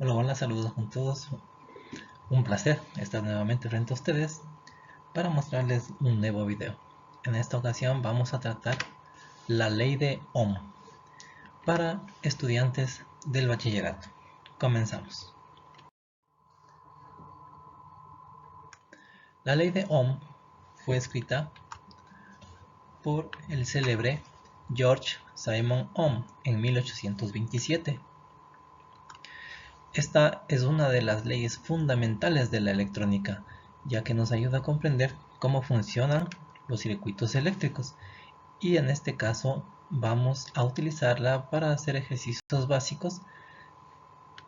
Hola, hola, saludos con todos. Un placer estar nuevamente frente a ustedes para mostrarles un nuevo video. En esta ocasión vamos a tratar la ley de Ohm para estudiantes del bachillerato. Comenzamos. La ley de Ohm fue escrita por el célebre George Simon Ohm en 1827. Esta es una de las leyes fundamentales de la electrónica, ya que nos ayuda a comprender cómo funcionan los circuitos eléctricos, y en este caso vamos a utilizarla para hacer ejercicios básicos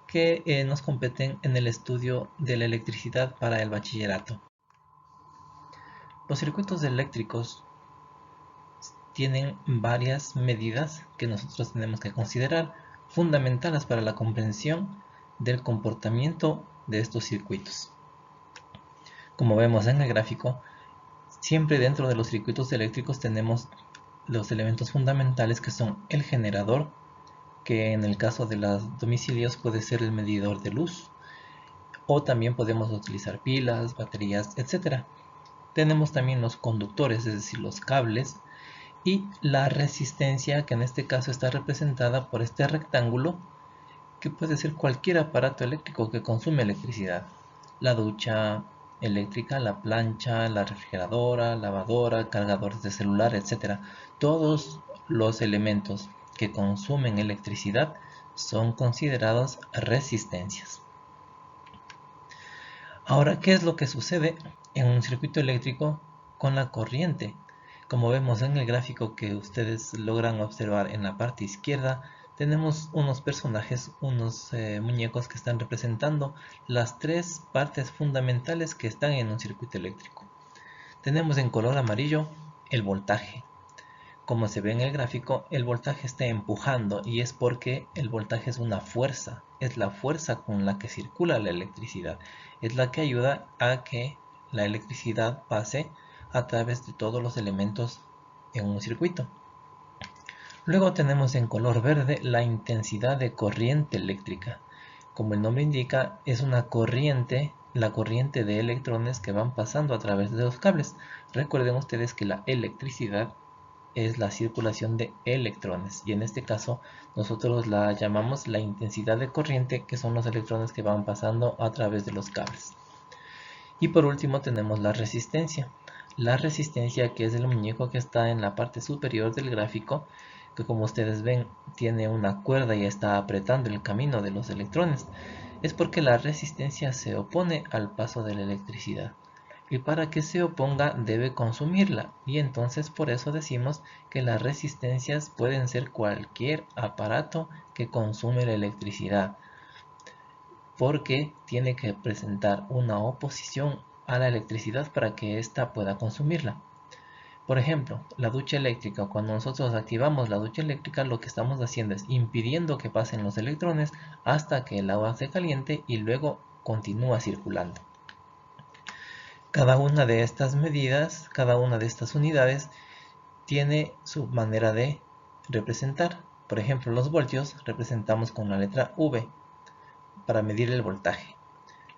que nos competen en el estudio de la electricidad para el bachillerato. Los circuitos eléctricos tienen varias medidas que nosotros tenemos que considerar fundamentales para la comprensión del comportamiento de estos circuitos. Como vemos en el gráfico, siempre dentro de los circuitos eléctricos tenemos los elementos fundamentales que son el generador, que en el caso de los domicilios puede ser el medidor de luz, o también podemos utilizar pilas, baterías, etc. Tenemos también los conductores, es decir, los cables, y la resistencia, que en este caso está representada por este rectángulo, que puede ser cualquier aparato eléctrico que consume electricidad. La ducha eléctrica, la plancha, la refrigeradora, lavadora, cargadores de celular, etc. Todos los elementos que consumen electricidad son considerados resistencias. Ahora, ¿qué es lo que sucede en un circuito eléctrico con la corriente? Como vemos en el gráfico que ustedes logran observar en la parte izquierda, tenemos unos personajes, unos muñecos que están representando las tres partes fundamentales que están en un circuito eléctrico. Tenemos en color amarillo el voltaje. Como se ve en el gráfico, el voltaje está empujando, y es porque el voltaje es una fuerza, es la fuerza con la que circula la electricidad, es la que ayuda a que la electricidad pase a través de todos los elementos en un circuito. Luego tenemos en color verde la intensidad de corriente eléctrica. Como el nombre indica, es una corriente, la corriente de electrones que van pasando a través de los cables. Recuerden ustedes que la electricidad es la circulación de electrones, y en este caso nosotros la llamamos la intensidad de corriente, que son los electrones que van pasando a través de los cables. Y por último tenemos la resistencia. La resistencia, que es el muñeco que está en la parte superior del gráfico, que como ustedes ven tiene una cuerda y está apretando el camino de los electrones, es porque la resistencia se opone al paso de la electricidad, y para que se oponga debe consumirla, y entonces por eso decimos que las resistencias pueden ser cualquier aparato que consume la electricidad, porque tiene que presentar una oposición a la electricidad para que ésta pueda consumirla. Por ejemplo, la ducha eléctrica. Cuando nosotros activamos la ducha eléctrica, lo que estamos haciendo es impidiendo que pasen los electrones hasta que el agua se caliente y luego continúa circulando. Cada una de estas medidas, cada una de estas unidades tiene su manera de representar. Por ejemplo, los voltios representamos con la letra V para medir el voltaje.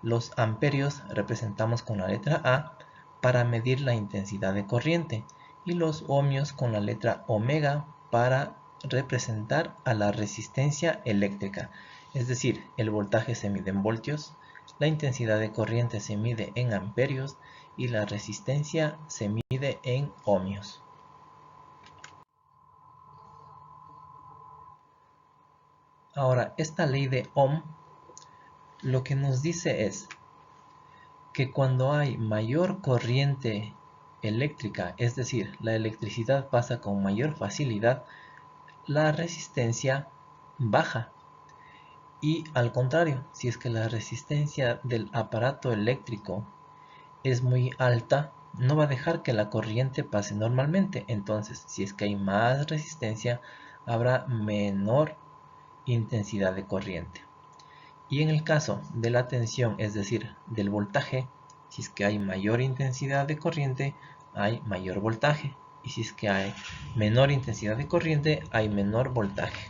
Los amperios representamos con la letra A para medir la intensidad de corriente, y los ohmios con la letra omega para representar a la resistencia eléctrica. Es decir, el voltaje se mide en voltios, la intensidad de corriente se mide en amperios y la resistencia se mide en ohmios. Ahora, esta ley de Ohm lo que nos dice es que cuando hay mayor corriente eléctrica, es decir, la electricidad pasa con mayor facilidad, la resistencia baja. Y al contrario, si es que la resistencia del aparato eléctrico es muy alta, no va a dejar que la corriente pase normalmente. Entonces, si es que hay más resistencia, habrá menor intensidad de corriente. Y en el caso de la tensión, es decir, del voltaje, si es que hay mayor intensidad de corriente, hay mayor voltaje. Y si es que hay menor intensidad de corriente, hay menor voltaje.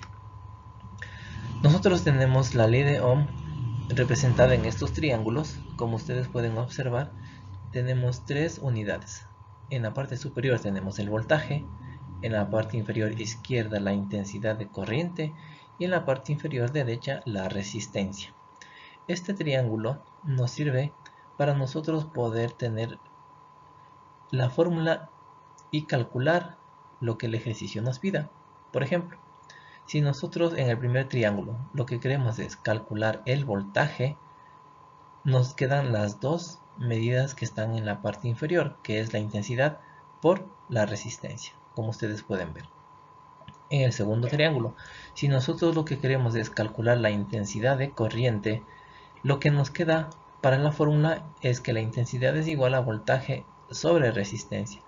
Nosotros tenemos la ley de Ohm representada en estos triángulos, como ustedes pueden observar, tenemos tres unidades. En la parte superior tenemos el voltaje, en la parte inferior izquierda la intensidad de corriente y en la parte inferior derecha la resistencia. Este triángulo nos sirve para nosotros poder tener la fórmula y calcular lo que el ejercicio nos pida. Por ejemplo, si nosotros en el primer triángulo lo que queremos es calcular el voltaje, nos quedan las dos medidas que están en la parte inferior, que es la intensidad por la resistencia, como ustedes pueden ver. En el segundo triángulo, si nosotros lo que queremos es calcular la intensidad de corriente, lo que nos queda para la fórmula es que la intensidad es igual a voltaje sobre resistencia.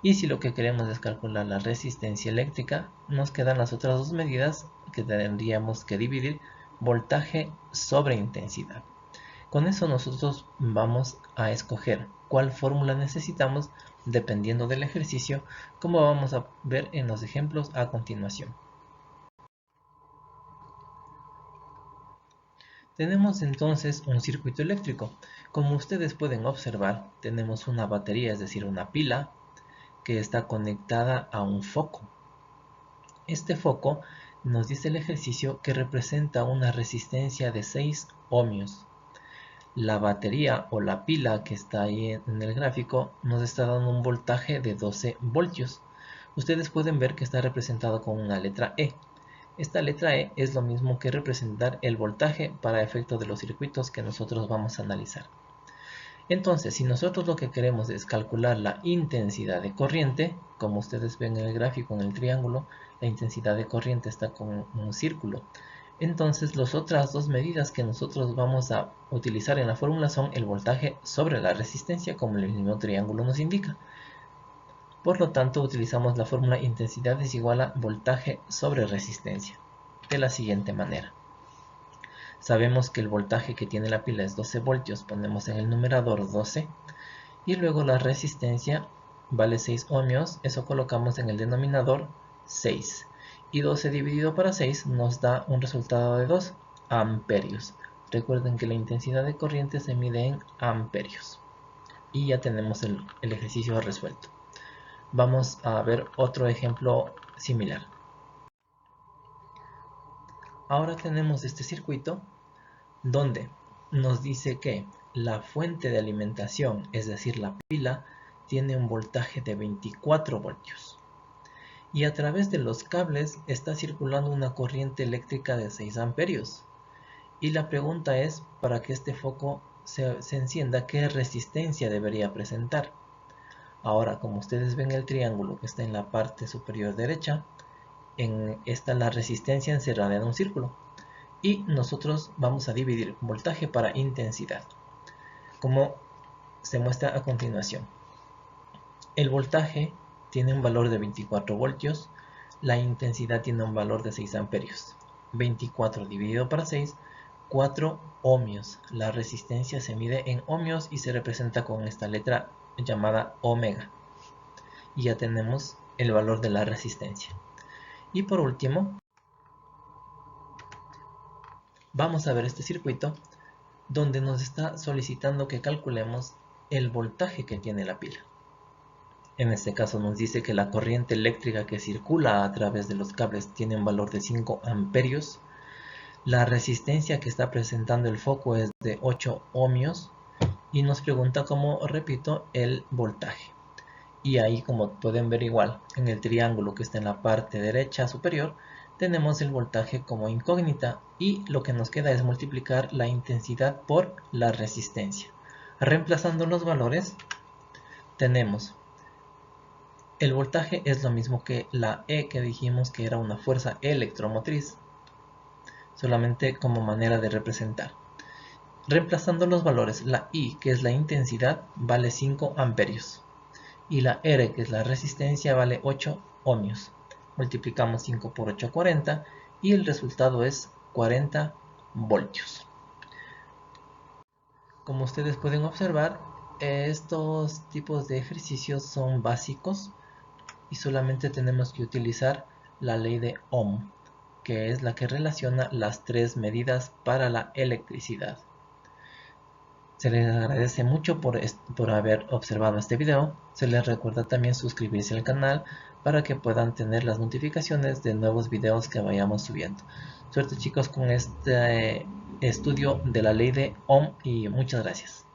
Y si lo que queremos es calcular la resistencia eléctrica, nos quedan las otras dos medidas que tendríamos que dividir: voltaje sobre intensidad. Con eso nosotros vamos a escoger cuál fórmula necesitamos dependiendo del ejercicio, como vamos a ver en los ejemplos a continuación. Tenemos entonces un circuito eléctrico. Como ustedes pueden observar, tenemos una batería, es decir, una pila, que está conectada a un foco. Este foco nos dice el ejercicio que representa una resistencia de 6 ohmios. La batería o la pila que está ahí en el gráfico nos está dando un voltaje de 12 voltios. Ustedes pueden ver que está representado con una letra E. Esta letra E es lo mismo que representar el voltaje para efecto de los circuitos que nosotros vamos a analizar. Entonces, si nosotros lo que queremos es calcular la intensidad de corriente, como ustedes ven en el gráfico, en el triángulo, la intensidad de corriente está con un círculo. Entonces, las otras dos medidas que nosotros vamos a utilizar en la fórmula son el voltaje sobre la resistencia, como el mismo triángulo nos indica. Por lo tanto, utilizamos la fórmula intensidad es igual a voltaje sobre resistencia, de la siguiente manera. Sabemos que el voltaje que tiene la pila es 12 voltios, ponemos en el numerador 12, y luego la resistencia vale 6 ohmios, eso colocamos en el denominador 6, y 12 dividido para 6 nos da un resultado de 2 amperios. Recuerden que la intensidad de corriente se mide en amperios. Y ya tenemos el ejercicio resuelto. Vamos a ver otro ejemplo similar. Ahora tenemos este circuito donde nos dice que la fuente de alimentación, es decir, la pila, tiene un voltaje de 24 voltios. Y a través de los cables está circulando una corriente eléctrica de 6 amperios. Y la pregunta es, para que este foco se encienda, ¿qué resistencia debería presentar? Ahora, como ustedes ven el triángulo que está en la parte superior derecha, está la resistencia encerrada en un círculo. Y nosotros vamos a dividir voltaje para intensidad, como se muestra a continuación. El voltaje tiene un valor de 24 voltios, la intensidad tiene un valor de 6 amperios. 24 dividido para 6, 4 ohmios. La resistencia se mide en ohmios y se representa con esta letra llamada omega. Y ya tenemos el valor de la resistencia. Y por último, vamos a ver este circuito donde nos está solicitando que calculemos el voltaje que tiene la pila. En este caso nos dice que la corriente eléctrica que circula a través de los cables tiene un valor de 5 amperios. La resistencia que está presentando el foco es de 8 ohmios y nos pregunta, como repito, el voltaje. Y ahí, como pueden ver igual, en el triángulo que está en la parte derecha superior, tenemos el voltaje como incógnita y lo que nos queda es multiplicar la intensidad por la resistencia. Reemplazando los valores, tenemos el voltaje es lo mismo que la E que dijimos que era una fuerza electromotriz, solamente como manera de representar. Reemplazando los valores, la I, que es la intensidad, vale 5 amperios. Y la R, que es la resistencia, vale 8 ohmios. Multiplicamos 5 por 8, 40, y el resultado es 40 voltios. Como ustedes pueden observar, estos tipos de ejercicios son básicos y solamente tenemos que utilizar la ley de Ohm, que es la que relaciona las tres medidas para la electricidad. Se les agradece mucho por haber observado este video. Se les recuerda también suscribirse al canal para que puedan tener las notificaciones de nuevos videos que vayamos subiendo. Suerte chicos con este estudio de la ley de Ohm y muchas gracias.